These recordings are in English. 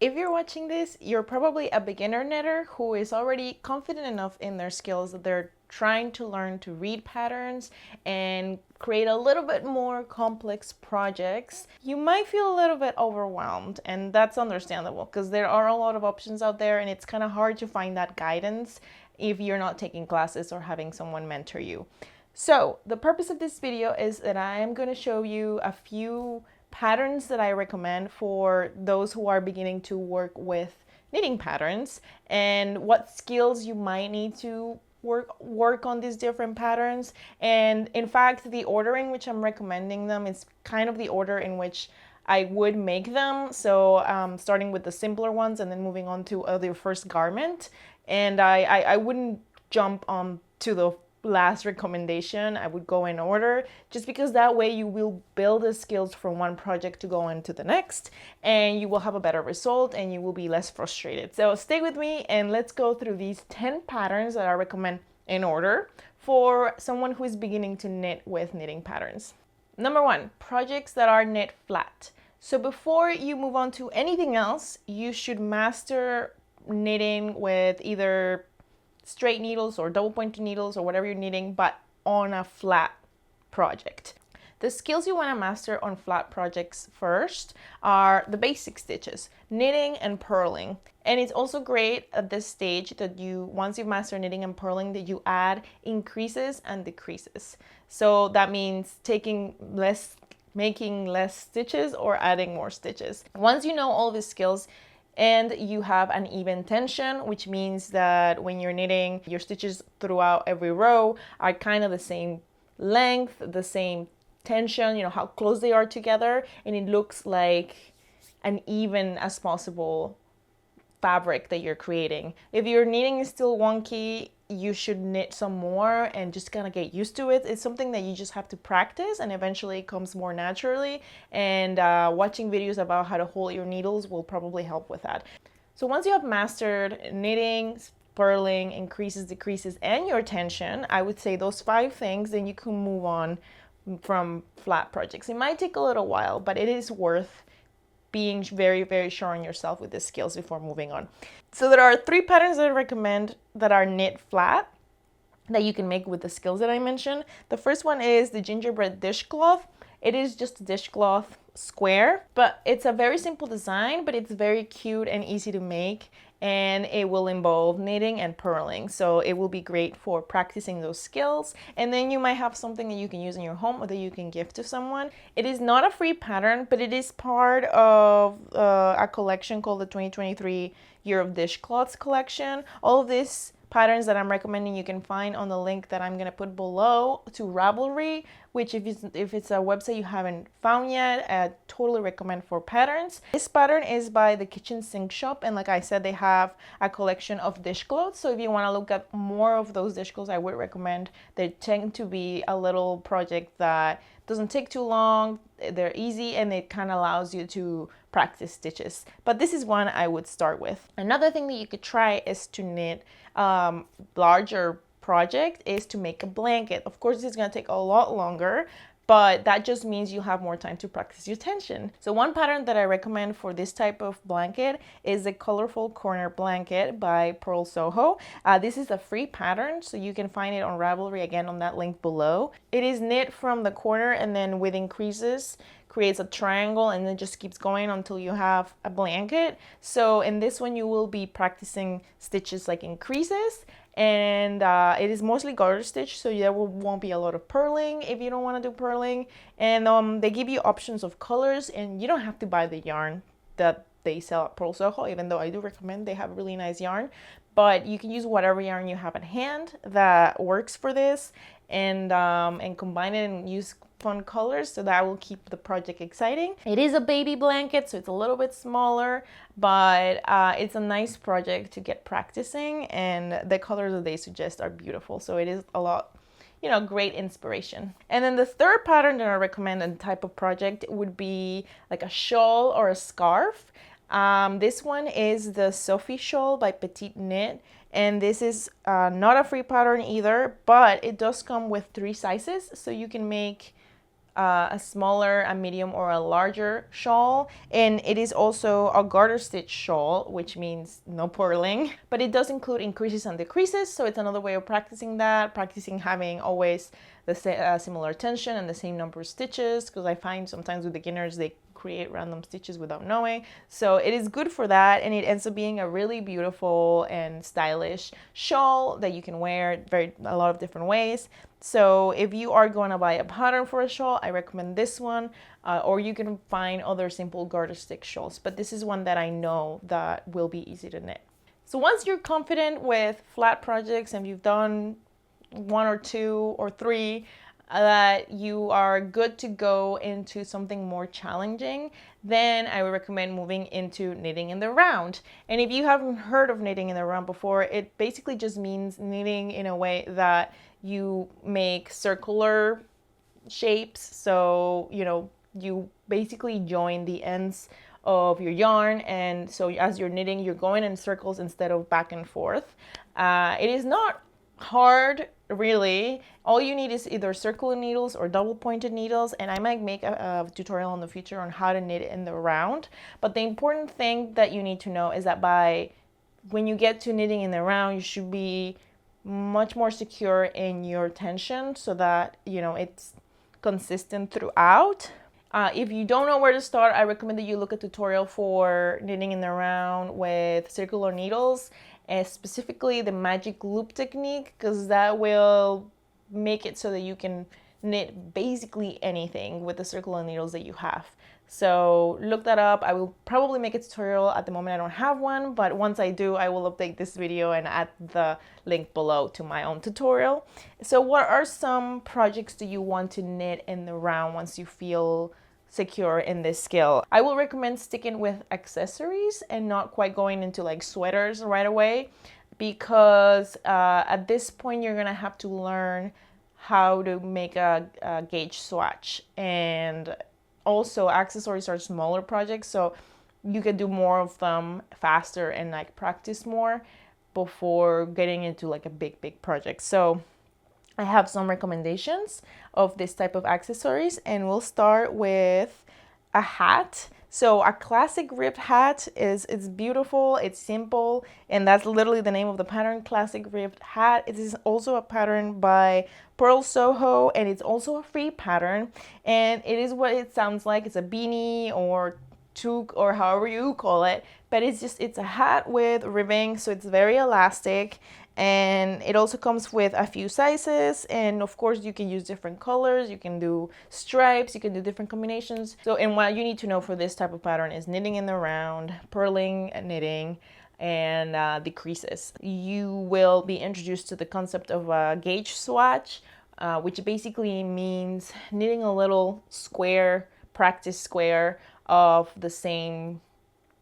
if you're watching this, you're probably a beginner knitter who is already confident enough in their skills that they're trying to learn to read patterns and create a little bit more complex projects. You might feel a little bit overwhelmed, and that's understandable because there are a lot of options out there and it's kind of hard to find that guidance if you're not taking classes or having someone mentor you. So the purpose of this video is that I am going to show you a few patterns that I recommend for those who are beginning to work with knitting patterns and what skills you might need to work on these different patterns. And in fact, the order in which I'm recommending them is kind of the order in which I would make them. So starting with the simpler ones and then moving on to the first garment. And I wouldn't jump on to the last recommendation. I would go in order just because that way you will build the skills from one project to go into the next and you will have a better result and you will be less frustrated. So stay with me and let's go through these 10 patterns that I recommend in order for someone who is beginning to knit with knitting patterns. Number 1, projects that are knit flat. So before you move on to anything else, you should master knitting with either straight needles or double pointed needles or whatever you're knitting, but on a flat project. The skills you want to master on flat projects first are the basic stitches, knitting and purling. And it's also great at this stage that once you've mastered knitting and purling, that you add increases and decreases. So that means making less stitches or adding more stitches. Once you know all these skills, and you have an even tension, which means that when you're knitting, your stitches throughout every row are kind of the same length, the same tension, how close they are together, and it looks like an even as possible fabric that you're creating. If your knitting is still wonky, you should knit some more and just kind of get used to it. It's something that you just have to practice and eventually it comes more naturally, and watching videos about how to hold your needles will probably help with that. So once you have mastered knitting, purling, increases, decreases, and your tension, I would say those 5 things, then you can move on from flat projects. It might take a little while, but it is worth being very, very sure on yourself with the skills before moving on. So there are 3 patterns that I recommend that are knit flat that you can make with the skills that I mentioned. The first one is the gingerbread dishcloth. It is just a dishcloth square, but it's a very simple design, but it's very cute and easy to make, and it will involve knitting and purling. So it will be great for practicing those skills, and then you might have something that you can use in your home or that you can gift to someone. It is not a free pattern, but it is part of a collection called the 2023 Year of Dishcloths collection. All of these patterns that I'm recommending you can find on the link that I'm going to put below to Ravelry, which if it's a website you haven't found yet, I totally recommend for patterns. This pattern is by the Kitchen Sink Shop, and like I said, they have a collection of dishcloths. So if you want to look at more of those dishcloths, I would recommend. They tend to be a little project that doesn't take too long, they're easy, and it kind of allows you to practice stitches. But this is one I would start with. Another thing that you could try is to knit larger project is to make a blanket. Of course, this is going to take a lot longer, but that just means you have more time to practice your tension. So one pattern that I recommend for this type of blanket is the Colorful Corner Blanket by Pearl Soho. This is a free pattern, so you can find it on Ravelry, again on that link below. It is knit from the corner and then with increases creates a triangle and then just keeps going until you have a blanket. So in this one you will be practicing stitches like increases, and it is mostly garter stitch, so there won't be a lot of purling if you don't want to do purling. And they give you options of colors, and you don't have to buy the yarn that they sell at Pearl Soho, even though I do recommend they have really nice yarn. But you can use whatever yarn you have at hand that works for this, and combine it and use fun colors, so that will keep the project exciting. It is a baby blanket, so it's a little bit smaller, but it's a nice project to get practicing, and the colors that they suggest are beautiful, so it is a lot, great inspiration. And then the third pattern that I recommend and type of project would be like a shawl or a scarf. This one is the Sophie Shawl by Petite Knit, and this is not a free pattern either, but it does come with 3 sizes, so you can make a smaller, a medium, or a larger shawl. And it is also a garter stitch shawl, which means no purling, but it does include increases and decreases. So it's another way of practicing that, practicing having always the similar tension and the same number of stitches, because I find sometimes with beginners they create random stitches without knowing. So it is good for that, and it ends up being a really beautiful and stylish shawl that you can wear a lot of different ways. So if you are going to buy a pattern for a shawl, I recommend this one, or you can find other simple garter stitch shawls, but this is one that I know that will be easy to knit. So once you're confident with flat projects and you've done 1 or 2 or 3, that you are good to go into something more challenging, then I would recommend moving into knitting in the round. And if you haven't heard of knitting in the round before, it basically just means knitting in a way that you make circular shapes. So, you basically join the ends of your yarn, and so as you're knitting, you're going in circles instead of back and forth. It is not hard, really. All you need is either circular needles or double pointed needles, and I might make a tutorial in the future on how to knit in the round. But the important thing that you need to know is that when you get to knitting in the round, you should be much more secure in your tension so that it's consistent throughout. If you don't know where to start, I recommend that you look at a tutorial for knitting in the round with circular needles, and specifically the magic loop technique, because that will make it so that you can knit basically anything with the circular needles that you have. So look that up. I will probably make a tutorial. At the moment I don't have one, but once I do, I will update this video and add the link below to my own tutorial. So what are some projects do you want to knit in the round once you feel secure in this skill? I will recommend sticking with accessories and not quite going into like sweaters right away, because at this point you're gonna have to learn how to make a gauge swatch, and also accessories are smaller projects, so you can do more of them faster and like practice more before getting into like a big project. So I have some recommendations of this type of accessories, and we'll start with a hat. So a classic ribbed hat it's beautiful, it's simple, and that's literally the name of the pattern, classic ribbed hat. It is also a pattern by Pearl Soho, and it's also a free pattern, and it is what it sounds like. It's a beanie or toque or however you call it, but it's a hat with ribbing, so it's very elastic. And it also comes with a few sizes, and of course you can use different colors, you can do stripes, you can do different combinations. So, and what you need to know for this type of pattern is knitting in the round, purling, knitting, and decreases. You will be introduced to the concept of a gauge swatch, which basically means knitting a little square, practice square of the same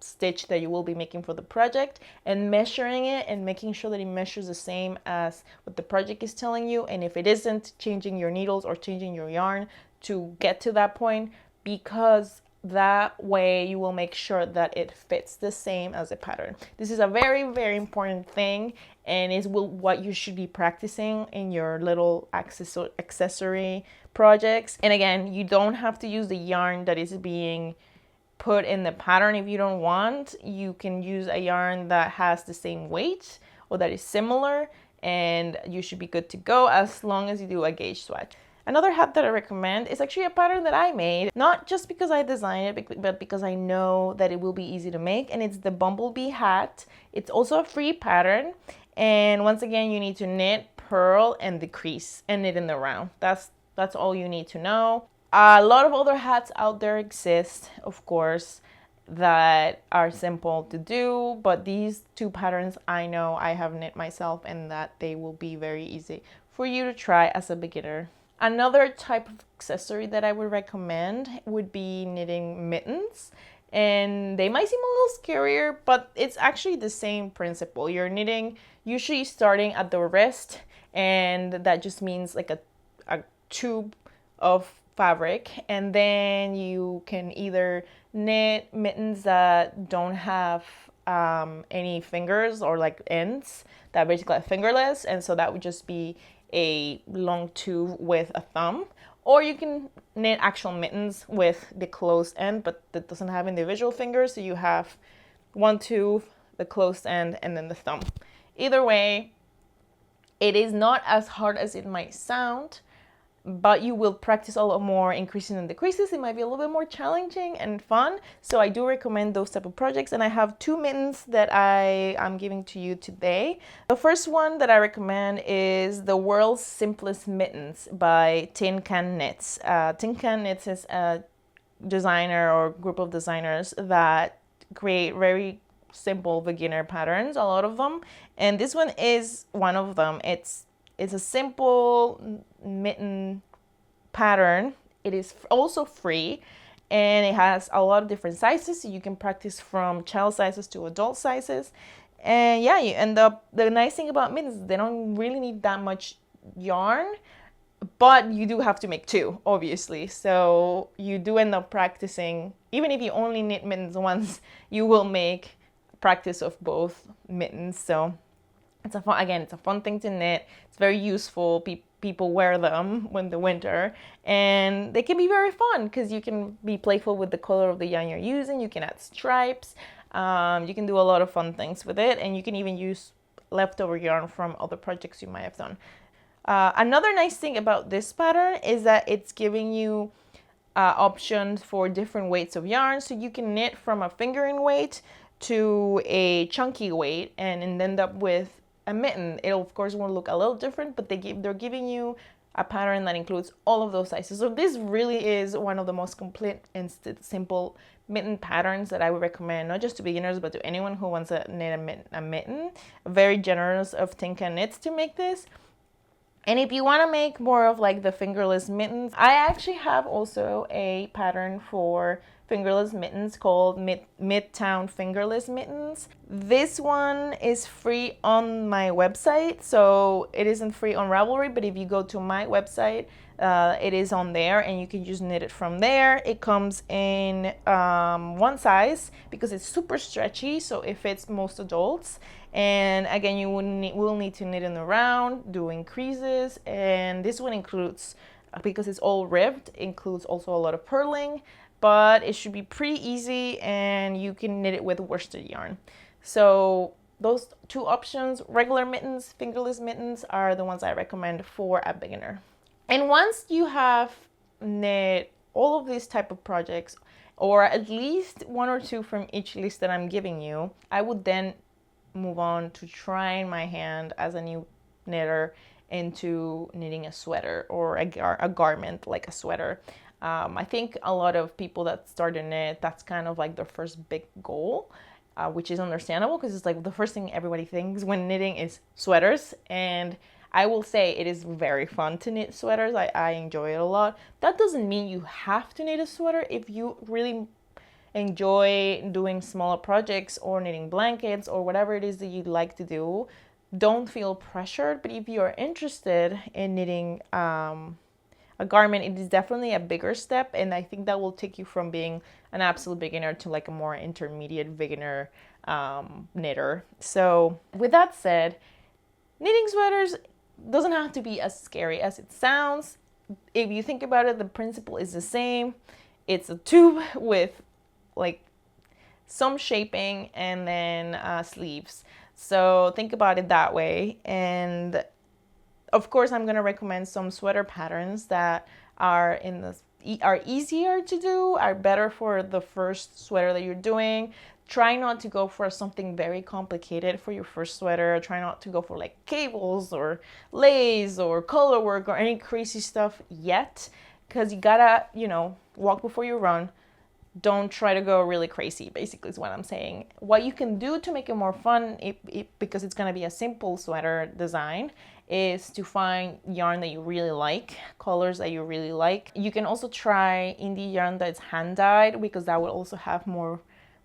stitch that you will be making for the project, and measuring it and making sure that it measures the same as what the project is telling you. And if it isn't, changing your needles or changing your yarn to get to that point, because that way you will make sure that it fits the same as the pattern. This is a very important thing, and is what you should be practicing in your little accessory projects. And again, you don't have to use the yarn that is being put in the pattern. If you don't want, you can use a yarn that has the same weight or that is similar, and you should be good to go as long as you do a gauge swatch. Another hat that I recommend is actually a pattern that I made, not just because I designed it, but because I know that it will be easy to make, and it's the bumblebee hat. It's also a free pattern, and once again you need to knit, purl, and decrease, and knit in the round. That's all you need to know. A lot of other hats out there exist, of course, that are simple to do, but these 2 patterns I know I have knit myself, and that they will be very easy for you to try as a beginner. Another type of accessory that I would recommend would be knitting mittens, and they might seem a little scarier, but it's actually the same principle. You're knitting usually starting at the wrist, and that just means like a tube of fabric, and then you can either knit mittens that don't have any fingers or like ends, that are basically fingerless, and so that would just be a long tube with a thumb, Or you can knit actual mittens with the closed end, but that doesn't have individual fingers. So you have 1, 2, the closed end, and then the thumb. Either way, it is not as hard as it might sound, but you will practice a lot more increasing and decreases. It might be a little bit more challenging and fun. So I do recommend those type of projects. And I have 2 mittens that I am giving to you today. The first one that I recommend is The World's Simplest Mittens by Tin Can Knits. Tin Can Knits is a designer or group of designers that create very simple beginner patterns, a lot of them. And this one is one of them. It's a simple mitten pattern. It is also free, and it has a lot of different sizes, so you can practice from child sizes to adult sizes. And yeah, you end up, the nice thing about mittens, they don't really need that much yarn, but you do have to make 2, obviously. So you do end up practicing. Even if you only knit mittens once, you will make practice of both mittens. So it's a fun thing to knit. It's very useful. People wear them when the winter, and they can be very fun because you can be playful with the color of the yarn you're using. You can add stripes. You can do a lot of fun things with it, and you can even use leftover yarn from other projects you might have done. Another nice thing about this pattern is that it's giving you options for different weights of yarn, so you can knit from a fingering weight to a chunky weight and end up with a mitten. It of course will look a little different, but they're giving you a pattern that includes all of those sizes. So this really is one of the most complete and simple mitten patterns that I would recommend, not just to beginners, but to anyone who wants to knit a mitten. Very generous of Tin Can Knits to make this. And if you want to make more of like the fingerless mittens, I actually have also a pattern for fingerless mittens called Midtown Fingerless Mittens. This one is free on my website, so it isn't free on Ravelry, but if you go to my website, it is on there and you can just knit it from there. It comes in 1 size because it's super stretchy, so it fits most adults. And again, you will need to knit in the round, do increases, and this one includes, because it's all ribbed, includes also a lot of purling, but it should be pretty easy and you can knit it with worsted yarn. So those 2 options, regular mittens, fingerless mittens, are the ones I recommend for a beginner. And once you have knit all of these type of projects, or at least 1 or 2 from each list that I'm giving you, I would then move on to trying my hand as a new knitter into knitting a sweater or a garment like a sweater. I think a lot of people that start to knit, that's kind of like their first big goal, which is understandable because it's like the first thing everybody thinks when knitting is sweaters. And I will say it is very fun to knit sweaters. I enjoy it a lot. That doesn't mean you have to knit a sweater. If you really enjoy doing smaller projects or knitting blankets or whatever it is that you'd like to do, don't feel pressured. But if you're interested in knitting a garment, it is definitely a bigger step, and I think that will take you from being an absolute beginner to like a more intermediate beginner knitter. So with that said, knitting sweaters doesn't have to be as scary as it sounds. If you think about it, the principle is the same. It's a tube with like some shaping and then sleeves. So think about it that way. And of course, I'm going to recommend some sweater patterns that are easier to do, are better for the first sweater that you're doing. Try not to go for something very complicated for your first sweater. Try not to go for like cables or lace or color work or any crazy stuff yet, because you gotta, walk before you run. Don't try to go really crazy, basically is what I'm saying. What you can do to make it more fun, because it's going to be a simple sweater design, is to find yarn that you really like, colors that you really like. You can also try indie yarn that's hand dyed, because that will also have more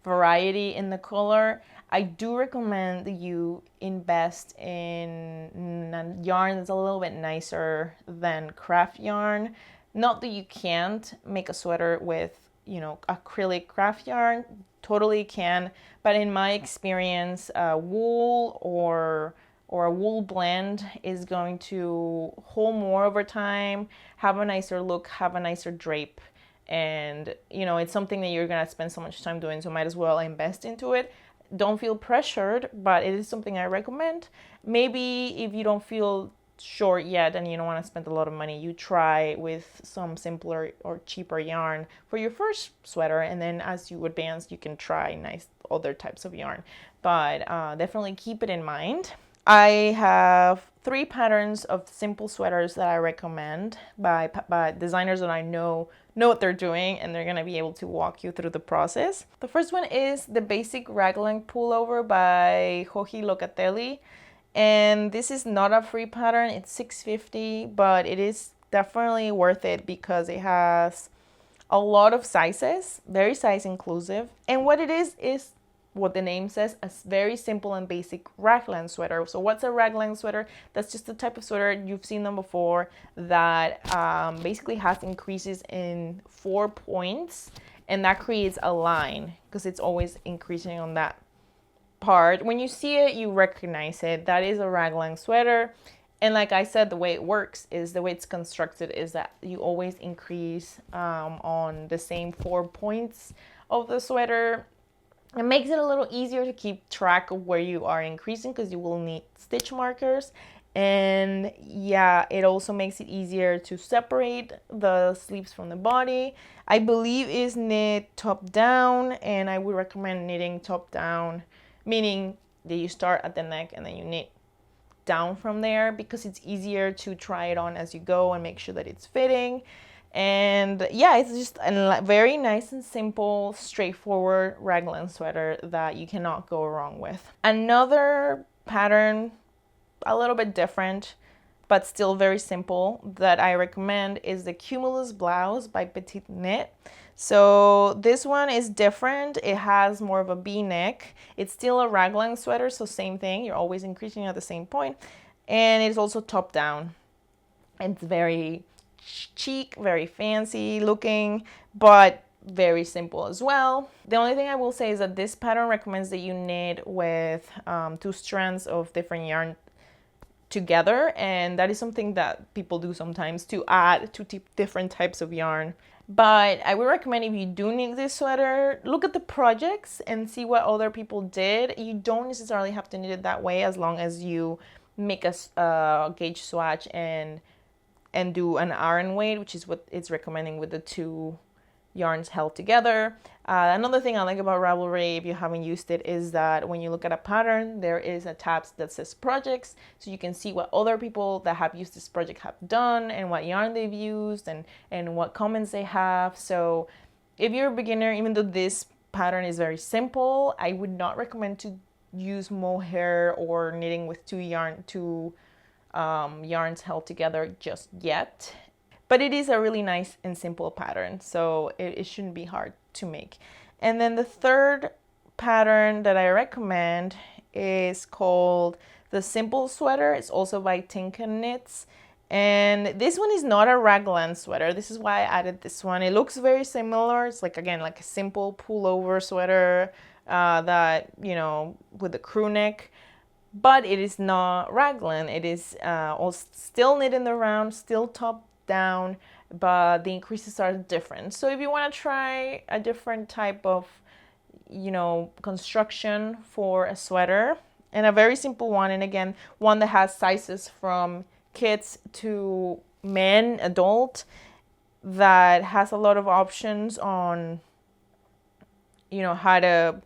variety in the color. I do recommend that you invest in a yarn that's a little bit nicer than craft yarn. Not that you can't make a sweater with acrylic craft yarn, totally can, but in my experience, wool or or a wool blend is going to hold more over time, have a nicer look, have a nicer drape. And it's something that you're gonna spend so much time doing, so might as well invest into it. Don't feel pressured, but it is something I recommend. Maybe if you don't feel short yet and you don't want to spend a lot of money, you try with some simpler or cheaper yarn for your first sweater, and then as you advance you can try nice other types of yarn. But definitely keep it in mind. I have 3 patterns of simple sweaters that I recommend by designers that I know what they're doing, and they're going to be able to walk you through the process. The first one is the basic raglan pullover by Joji Locatelli. And this is not a free pattern, it's $6.50, but it is definitely worth it because it has a lot of sizes, very size inclusive. And what it is what the name says, a very simple and basic raglan sweater. So what's a raglan sweater? That's just the type of sweater, you've seen them before, that basically has increases in 4 points, and that creates a line because it's always increasing on that part. When you see it, you recognize it. That is a raglan sweater. And like I said, the way it works is, the way it's constructed is that you always increase on the same 4 points of the sweater. It makes it a little easier to keep track of where you are increasing because you will need stitch markers. And yeah, it also makes it easier to separate the sleeves from the body. I believe is knit top down, and I would recommend knitting top down, meaning that you start at the neck and then you knit down from there, because it's easier to try it on as you go and make sure that it's fitting. And yeah, it's just a very nice and simple, straightforward raglan sweater that you cannot go wrong with. Another pattern, a little bit different, but still very simple, that I recommend is the Cumulus blouse by Petite Knit. So this one is different. It has more of a V-neck. It's still a raglan sweater, so same thing. You're always increasing at the same point. And it's also top down. It's very chic, very fancy looking, but very simple as well. The only thing I will say is that this pattern recommends that you knit with 2 strands of different yarn together, and that is something that people do sometimes, to add 2 different types of yarn. But I would recommend, if you do knit this sweater, look at the projects and see what other people did. You don't necessarily have to knit it that way, as long as you make a gauge swatch and do an iron weight, which is what it's recommending with the 2 yarns held together. Another thing I like about Ravelry, if you haven't used it, is that when you look at a pattern, there is a tab that says projects, so you can see what other people that have used this project have done, and what yarn they've used, and what comments they have. So if you're a beginner, even though this pattern is very simple, I would not recommend to use mohair or knitting with 2 yarns held together just yet. But it is a really nice and simple pattern, so it shouldn't be hard to make. And then the third pattern that I recommend is called the Simple Sweater. It's also by Tinka Knits. And this one is not a raglan sweater. This is why I added this one. It looks very similar. It's like, again, like a simple pullover sweater that, with a crew neck. But it is not raglan. It is still knit in the round, still top down, but the increases are different. So if you want to try a different type of construction for a sweater, and a very simple one, and again, one that has sizes from kids to men, adult, that has a lot of options on how to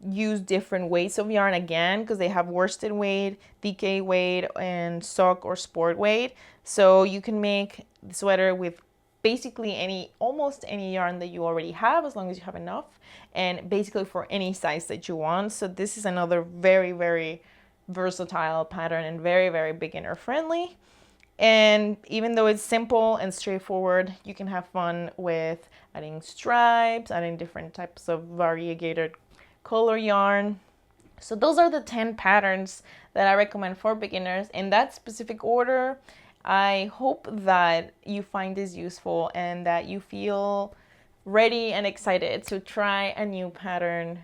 use different weights of yarn, again, because they have worsted weight, DK weight, and sock or sport weight. So you can make the sweater with basically almost any yarn that you already have, as long as you have enough, and basically for any size that you want. So this is another very, very versatile pattern, and very, very beginner friendly. And even though it's simple and straightforward, you can have fun with adding stripes, adding different types of variegated color yarn. So those are the 10 patterns that I recommend for beginners in that specific order. I hope that you find this useful and that you feel ready and excited to try a new pattern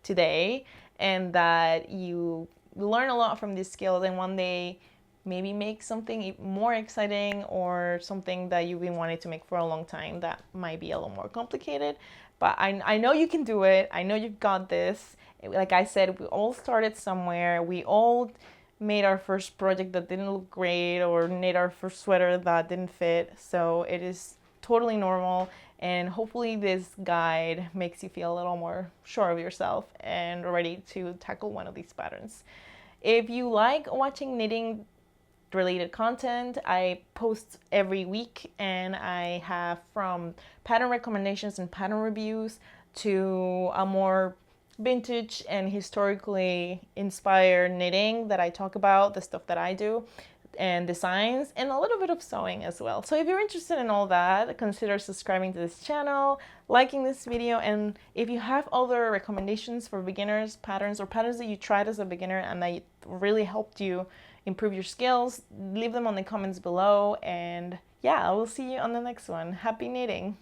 today, and that you learn a lot from these skills and one day maybe make something more exciting or something that you've been wanting to make for a long time that might be a little more complicated. But I know you can do it. I know you've got this. Like I said, we all started somewhere. We all made our first project that didn't look great or made our first sweater that didn't fit. So it is totally normal. And hopefully this guide makes you feel a little more sure of yourself and ready to tackle one of these patterns. If you like watching knitting related content, I post every week, and I have from pattern recommendations and pattern reviews to a more vintage and historically inspired knitting that I talk about, the stuff that I do, and designs, and a little bit of sewing as well. So if you're interested in all that, consider subscribing to this channel, liking this video, and if you have other recommendations for beginners patterns or patterns that you tried as a beginner and that really helped you improve your skills, leave them on the comments below. And yeah, I will see you on the next one. Happy knitting!